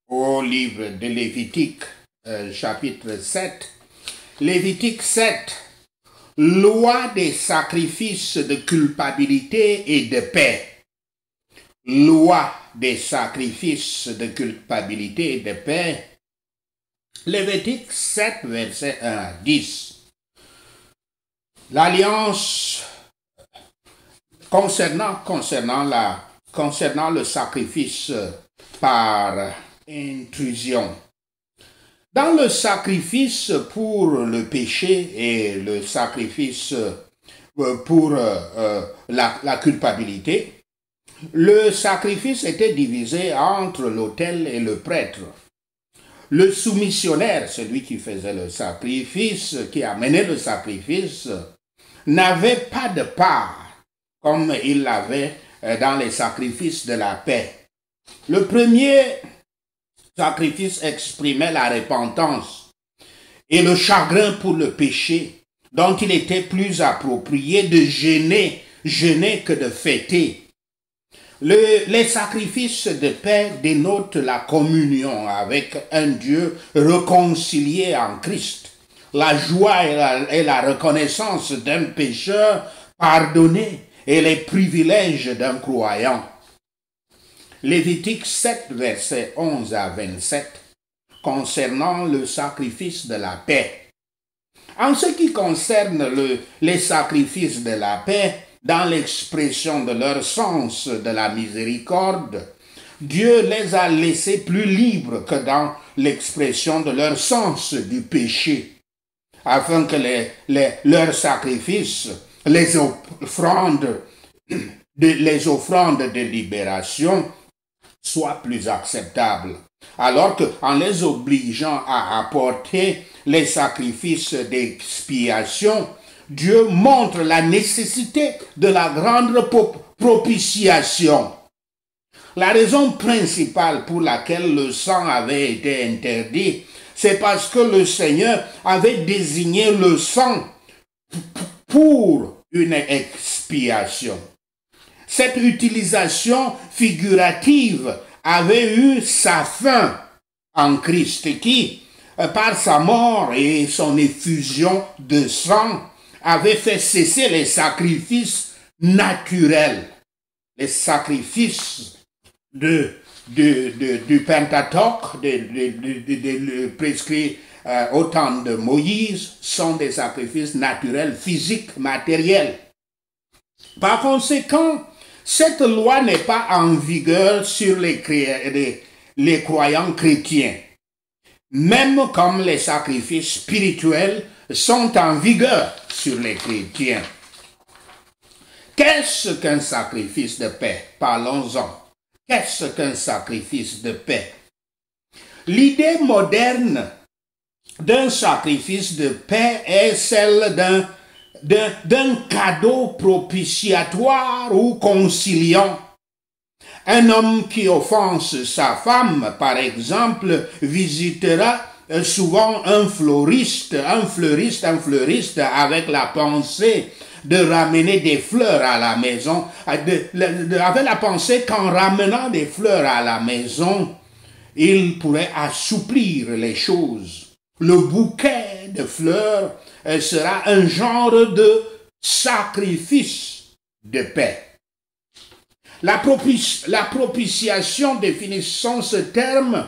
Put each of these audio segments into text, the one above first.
Au livre de Lévitique, chapitre 7. Lévitique 7, loi des sacrifices de culpabilité et de paix. Loi des sacrifices de culpabilité et de paix. Lévitique 7, verset 1 à 10. L'alliance concernant le sacrifice par intrusion. Dans le sacrifice pour le péché et le sacrifice pour la culpabilité, le sacrifice était divisé entre l'autel et le prêtre. Le soumissionnaire, celui qui faisait le sacrifice, qui amenait le sacrifice, n'avait pas de part comme il l'avait dans les sacrifices de la paix. Le premier sacrifice exprimait la repentance et le chagrin pour le péché, dont il était plus approprié de jeûner que de fêter. Les sacrifices de paix dénotent la communion avec un Dieu réconcilié en Christ, la joie et la reconnaissance d'un pécheur pardonné et les privilèges d'un croyant. Lévitique 7, versets 11 à 27, concernant le sacrifice de la paix. En ce qui concerne les sacrifices de la paix, dans l'expression de leur sens de la miséricorde, Dieu les a laissés plus libres que dans l'expression de leur sens du péché, afin que leurs sacrifices, les offrandes de libération soient plus acceptables. Alors qu'en les obligeant à apporter les sacrifices d'expiation, Dieu montre la nécessité de la grande propitiation. La raison principale pour laquelle le sang avait été interdit, c'est parce que le Seigneur avait désigné le sang pour une expiation. Cette utilisation figurative avait eu sa fin en Christ qui, par sa mort et son effusion de sang, avait fait cesser les sacrifices naturels, les sacrifices du Pentateuque, prescrits au temps de Moïse, sont des sacrifices naturels, physiques, matériels. Par conséquent, cette loi n'est pas en vigueur sur les croyants chrétiens, même comme les sacrifices spirituels sont en vigueur sur les chrétiens. Qu'est-ce qu'un sacrifice de paix? Parlons-en. Qu'est-ce qu'un sacrifice de paix? L'idée moderne d'un sacrifice de paix est celle d'un cadeau propitiatoire ou conciliant. Un homme qui offense sa femme, par exemple, visitera souvent un fleuriste avec la pensée de ramener des fleurs à la maison, avec la pensée qu'en ramenant des fleurs à la maison, il pourrait assouplir les choses. Le bouquet de fleurs sera un genre de sacrifice de paix. La propitiation, définissons ce terme.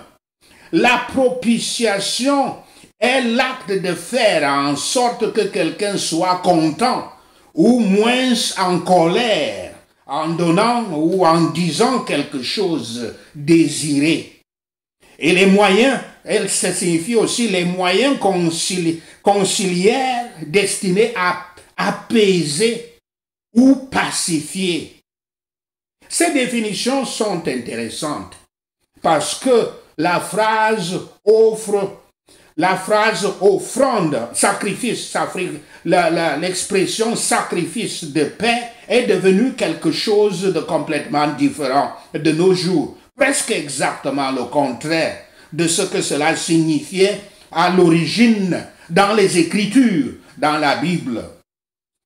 La propitiation est l'acte de faire en sorte que quelqu'un soit content ou moins en colère, en donnant ou en disant quelque chose désiré. Et les moyens, ça signifie aussi les moyens conciliaires destinés à apaiser ou pacifier. Ces définitions sont intéressantes parce que la phrase offrande, sacrifice, l'expression sacrifice de paix est devenue quelque chose de complètement différent de nos jours. Presque exactement le contraire de ce que cela signifiait à l'origine dans les Écritures, dans la Bible.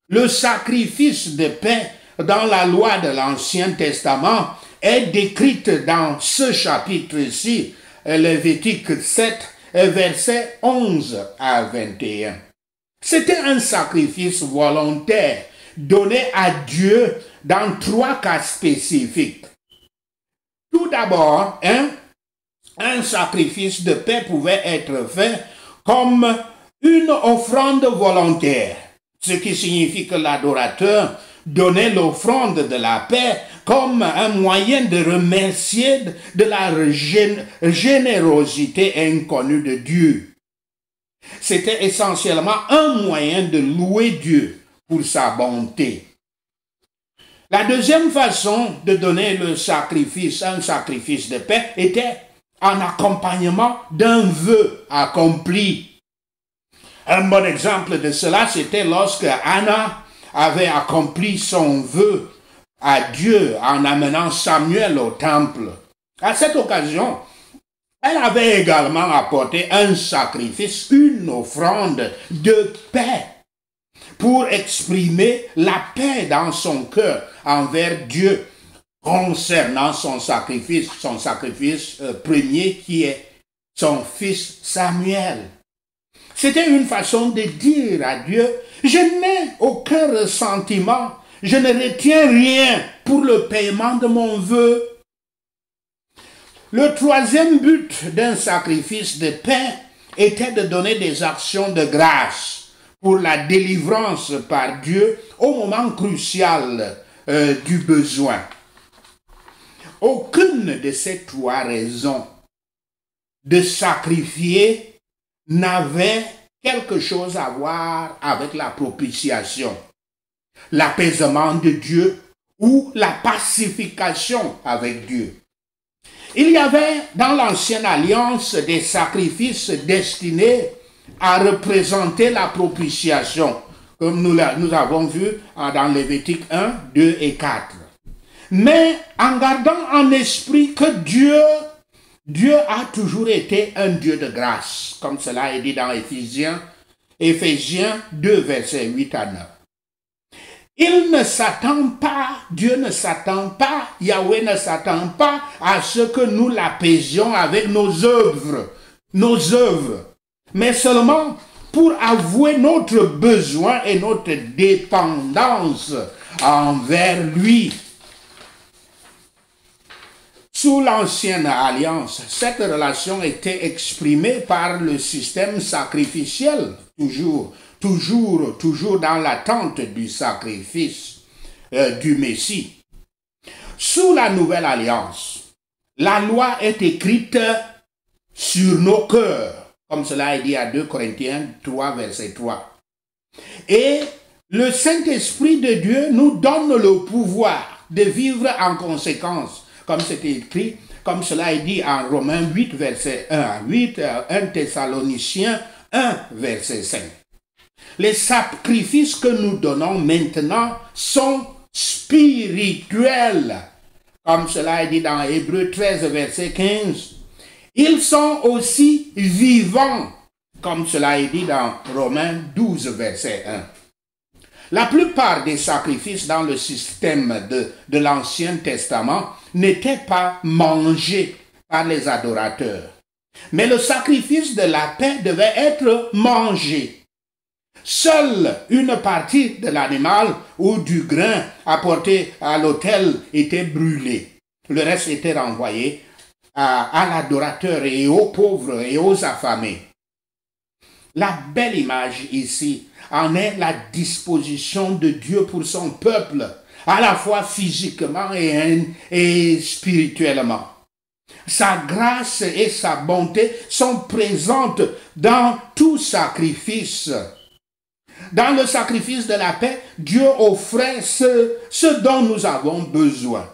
Le sacrifice de paix dans la loi de l'Ancien Testament est décrite dans ce chapitre-ci, Lévitique 7, versets 11 à 21. C'était un sacrifice volontaire donné à Dieu dans 3 cas spécifiques. Tout d'abord, un sacrifice de paix pouvait être fait comme une offrande volontaire, ce qui signifie que l'adorateur donnait l'offrande de la paix comme un moyen de remercier de la générosité inconnue de Dieu. C'était essentiellement un moyen de louer Dieu pour sa bonté. La deuxième façon de donner le sacrifice, un sacrifice de paix, était en accompagnement d'un vœu accompli. Un bon exemple de cela, c'était lorsque Anna avait accompli son vœu à Dieu en amenant Samuel au temple. À cette occasion, elle avait également apporté un sacrifice, une offrande de paix pour exprimer la paix dans son cœur envers Dieu concernant son sacrifice premier qui est son fils Samuel. C'était une façon de dire à Dieu, je n'ai aucun ressentiment, je ne retiens rien pour le paiement de mon vœu. Le troisième but d'un sacrifice de paix était de donner des actions de grâce pour la délivrance par Dieu au moment crucial du besoin. Aucune de ces 3 raisons de sacrifier n'avait quelque chose à voir avec la propitiation, l'apaisement de Dieu ou la pacification avec Dieu. Il y avait dans l'Ancienne Alliance des sacrifices destinés à représenter la propitiation, comme nous avons vu dans Lévitique 1, 2 et 4. Mais en gardant en esprit que Dieu a toujours été un Dieu de grâce, comme cela est dit dans Éphésiens 2, versets 8 à 9. Dieu ne s'attend pas, Yahweh ne s'attend pas à ce que nous l'apaisions avec nos œuvres, mais seulement pour avouer notre besoin et notre dépendance envers lui. Sous l'Ancienne Alliance, cette relation était exprimée par le système sacrificiel, toujours dans l'attente du sacrifice du Messie. Sous la Nouvelle Alliance, la loi est écrite sur nos cœurs, comme cela est dit à 2 Corinthiens 3, verset 3. Et le Saint-Esprit de Dieu nous donne le pouvoir de vivre en conséquence, comme c'est écrit, comme cela est dit en Romains 8, verset 1 à 8, 1 Thessaloniciens 1, verset 5. Les sacrifices que nous donnons maintenant sont spirituels, comme cela est dit dans Hébreux 13, verset 15. Ils sont aussi vivants, comme cela est dit dans Romains 12, verset 1. La plupart des sacrifices dans le système de l'Ancien Testament n'étaient pas mangés par les adorateurs. Mais le sacrifice de la paix devait être mangé. Seule une partie de l'animal ou du grain apporté à l'autel était brûlée. Le reste était renvoyé à l'adorateur et aux pauvres et aux affamés. La belle image ici en est la disposition de Dieu pour son peuple, à la fois physiquement et spirituellement. Sa grâce et sa bonté sont présentes dans tout sacrifice. Dans le sacrifice de la paix, Dieu offrait ce dont nous avons besoin.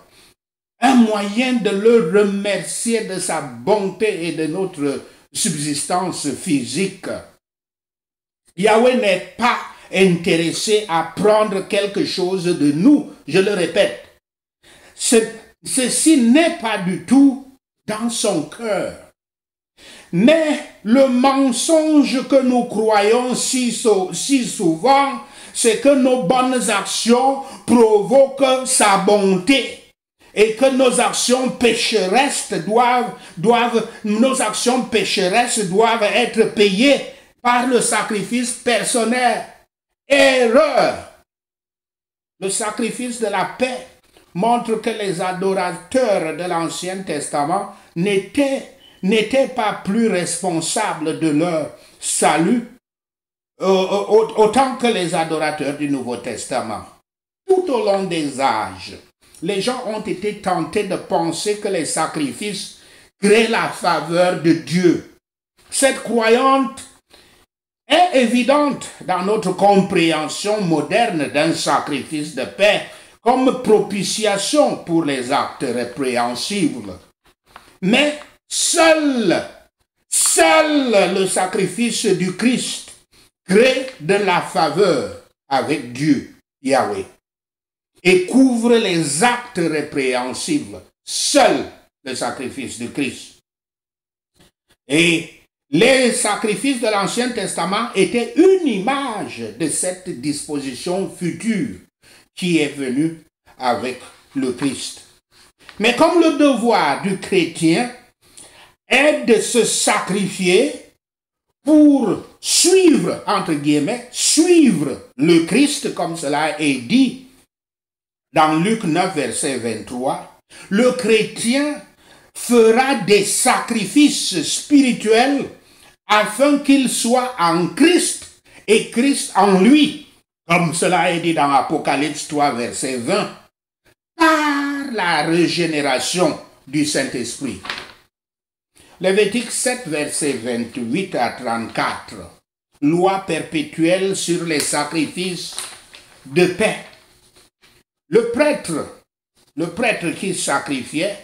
Un moyen de le remercier de sa bonté et de notre subsistance physique. Yahweh n'est pas intéressé à prendre quelque chose de nous, je le répète. Ceci n'est pas du tout dans son cœur. Mais le mensonge que nous croyons si souvent, c'est que nos bonnes actions provoquent sa bonté. et que nos actions pécheresses doivent être payées par le sacrifice personnel. Erreur! Le sacrifice de la paix montre que les adorateurs de l'Ancien Testament n'étaient pas plus responsables de leur salut autant que les adorateurs du Nouveau Testament. Tout au long des âges, les gens ont été tentés de penser que les sacrifices créent la faveur de Dieu. Cette croyance est évidente dans notre compréhension moderne d'un sacrifice de paix comme propitiation pour les actes répréhensibles. Mais seul le sacrifice du Christ crée de la faveur avec Dieu, Yahweh, et couvre les actes répréhensibles. Seul le sacrifice du Christ. Et les sacrifices de l'Ancien Testament étaient une image de cette disposition future qui est venue avec le Christ. Mais comme le devoir du chrétien est de se sacrifier pour suivre, entre guillemets, suivre le Christ, comme cela est dit dans Luc 9, verset 23, le chrétien fera des sacrifices spirituels afin qu'il soit en Christ et Christ en lui, comme cela est dit dans Apocalypse 3, verset 20, par la régénération du Saint-Esprit. Lévitique 7, verset 28 à 34, loi perpétuelle sur les sacrifices de paix. Le prêtre qui sacrifiait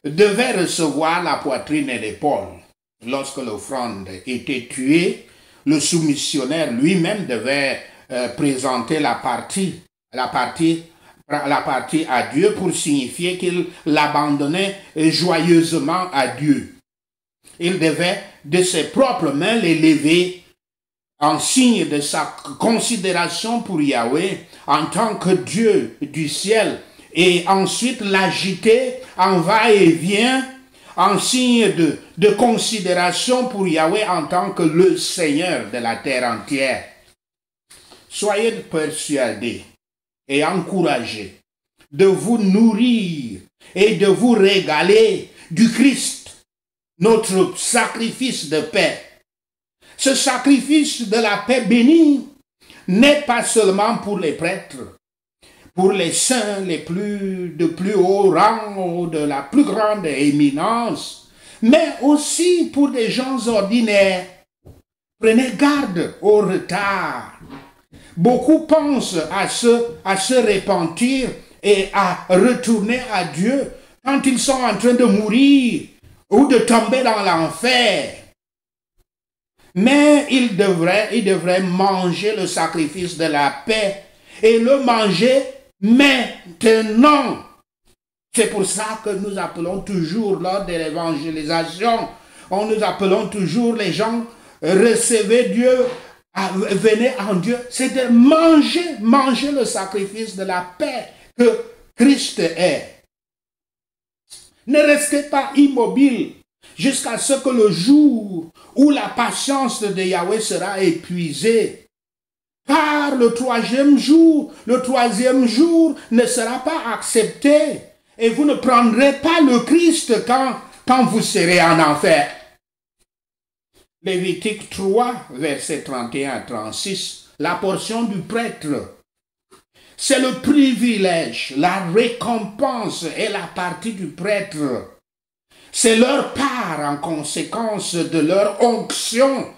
devait recevoir la poitrine et l'épaule. Lorsque l'offrande était tuée, le soumissionnaire lui-même devait présenter la partie à Dieu pour signifier qu'il l'abandonnait joyeusement à Dieu. Il devait de ses propres mains l'élever en signe de sa considération pour Yahweh en tant que Dieu du ciel et ensuite l'agiter en va-et-vient en signe de considération pour Yahweh en tant que le Seigneur de la terre entière. Soyez persuadés et encouragés de vous nourrir et de vous régaler du Christ, notre sacrifice de paix. Ce sacrifice de la paix bénie n'est pas seulement pour les prêtres, pour les saints de plus haut rang ou de la plus grande éminence, mais aussi pour des gens ordinaires. Prenez garde au retard. Beaucoup pensent à se repentir et à retourner à Dieu quand ils sont en train de mourir ou de tomber dans l'enfer. Mais ils devraient manger le sacrifice de la paix et le manger maintenant. C'est pour ça que nous appelons toujours lors de l'évangélisation, nous appelons toujours les gens, recevez Dieu, venez en Dieu. C'est de manger le sacrifice de la paix que Christ est. Ne restez pas immobile jusqu'à ce que le jour où la patience de Yahweh sera épuisée. Car le troisième jour ne sera pas accepté et vous ne prendrez pas le Christ quand vous serez en enfer. Lévitique 3, versets 31 à 36, la portion du prêtre. C'est le privilège, la récompense et la partie du prêtre. C'est leur part en conséquence de leur onction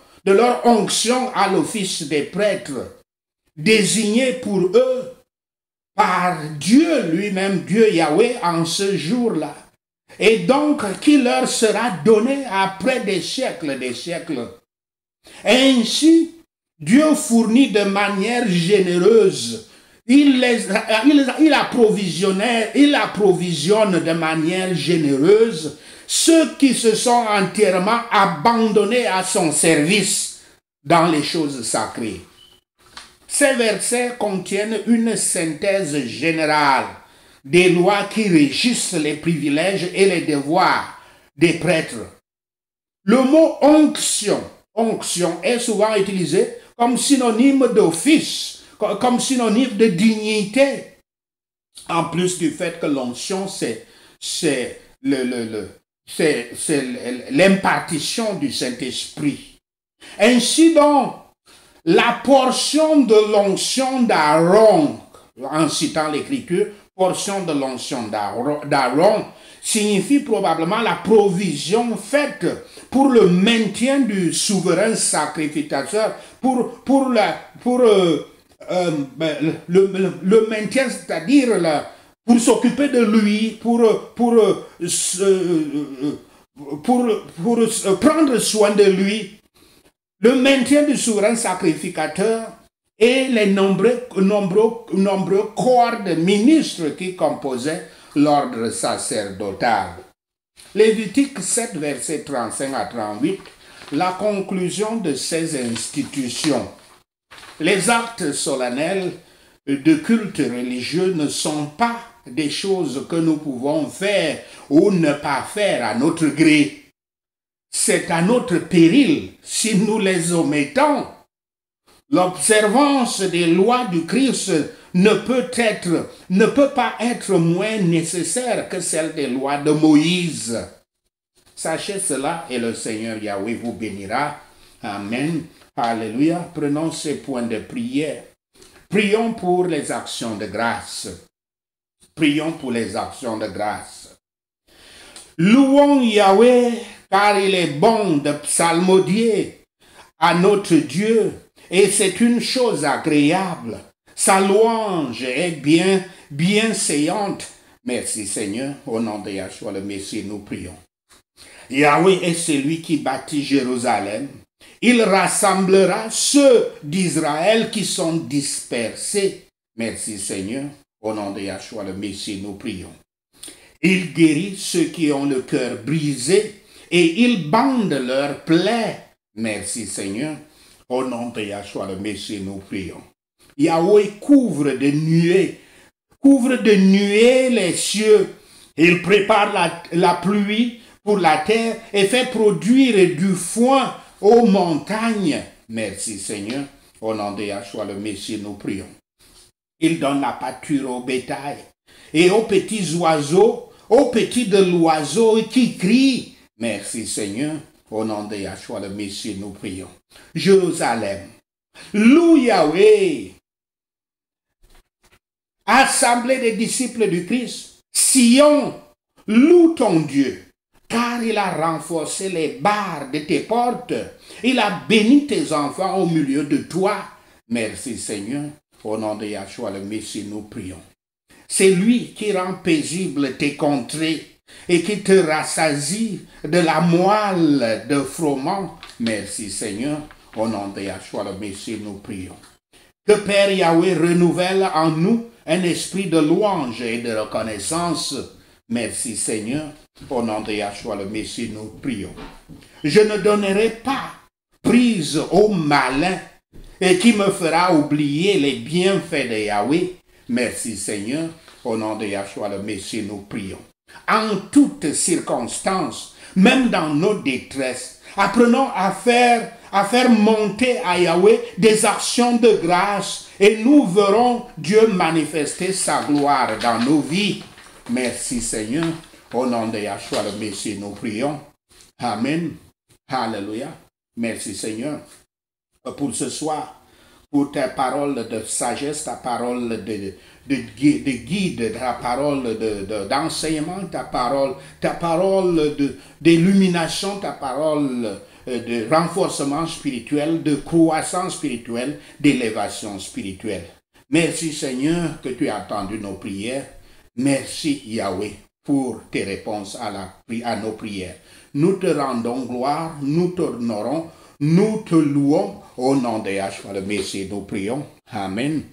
à l'office des prêtres, désignés pour eux par Dieu lui-même, Dieu Yahweh, en ce jour-là, et donc qui leur sera donné après des siècles. Ainsi, Dieu fournit de manière généreuse, il approvisionne de manière généreuse ceux qui se sont entièrement abandonnés à son service dans les choses sacrées. Ces versets contiennent une synthèse générale des lois qui régissent les privilèges et les devoirs des prêtres. Le mot onction, onction est souvent utilisé comme synonyme d'office, comme synonyme de dignité. En plus du fait que l'onction, c'est l'impartition du Saint-Esprit. Ainsi donc, la portion de l'onction d'Aaron, en citant l'Écriture, portion de l'onction d'Aaron, signifie probablement la provision faite pour le maintien du souverain sacrificateur, pour le maintien, c'est-à-dire pour s'occuper de lui, pour prendre soin de lui, le maintien du souverain sacrificateur et les nombreux corps de ministres qui composaient l'ordre sacerdotal. Lévitique 7, versets 35 à 38, la conclusion de ces institutions. Les actes solennels de culte religieux ne sont pas des choses que nous pouvons faire ou ne pas faire à notre gré. C'est à notre péril si nous les omettons. L'observance des lois du Christ ne peut pas être moins nécessaire que celle des lois de Moïse. Sachez cela et le Seigneur Yahweh vous bénira. Amen. Alléluia. Prenons ces points de prière. Prions pour les actions de grâce. Prions pour les actions de grâce. Louons Yahweh, car il est bon de psalmodier à notre Dieu, et c'est une chose agréable. Sa louange est bienséante. Merci Seigneur, au nom de Yahshua le Messie, nous prions. Yahweh est celui qui bâtit Jérusalem. Il rassemblera ceux d'Israël qui sont dispersés. Merci Seigneur, au nom de Yahshua le Messie, nous prions. Il guérit ceux qui ont le cœur brisé et il bande leurs plaies. Merci Seigneur, au nom de Yahshua le Messie, nous prions. Yahweh couvre de nuées les cieux. Il prépare la pluie pour la terre et fait produire du foin aux montagnes. Merci Seigneur, au nom de Yahshua le Messie, nous prions. Il donne la pâture au bétail et aux petits oiseaux, aux petits de l'oiseau qui crient. Merci Seigneur, au nom de Yahshua le Messie, nous prions. Jérusalem, loue Yahweh. Assemblée des disciples du Christ, Sion, loue ton Dieu, car il a renforcé les barres de tes portes. Il a béni tes enfants au milieu de toi. Merci Seigneur, au nom de Yahshua le Messie, nous prions. C'est lui qui rend paisible tes contrées et qui te rassasie de la moelle de froment. Merci Seigneur, au nom de Yahshua le Messie, nous prions. Que Père Yahweh renouvelle en nous un esprit de louange et de reconnaissance. Merci Seigneur, au nom de Yahshua le Messie, nous prions. Je ne donnerai pas prise au malin et qui me fera oublier les bienfaits de Yahweh. Merci Seigneur, au nom de Yahshua le Messie, nous prions. En toutes circonstances, même dans nos détresses, apprenons à faire monter à Yahweh des actions de grâce et nous verrons Dieu manifester sa gloire dans nos vies. Merci Seigneur, au nom de Yahshua le Messie, nous prions. Amen. Alléluia. Merci Seigneur pour ce soir, pour ta parole de sagesse, ta parole de guide, ta parole d'enseignement, ta parole d'illumination, ta parole de renforcement spirituel, de croissance spirituelle, d'élévation spirituelle. Merci Seigneur que tu as entendu nos prières. Merci Yahweh pour tes réponses à nos prières. Nous te rendons gloire, nous t'honorons, nous te louons. Au nom de Yahshua le Messie, nous prions. Amen.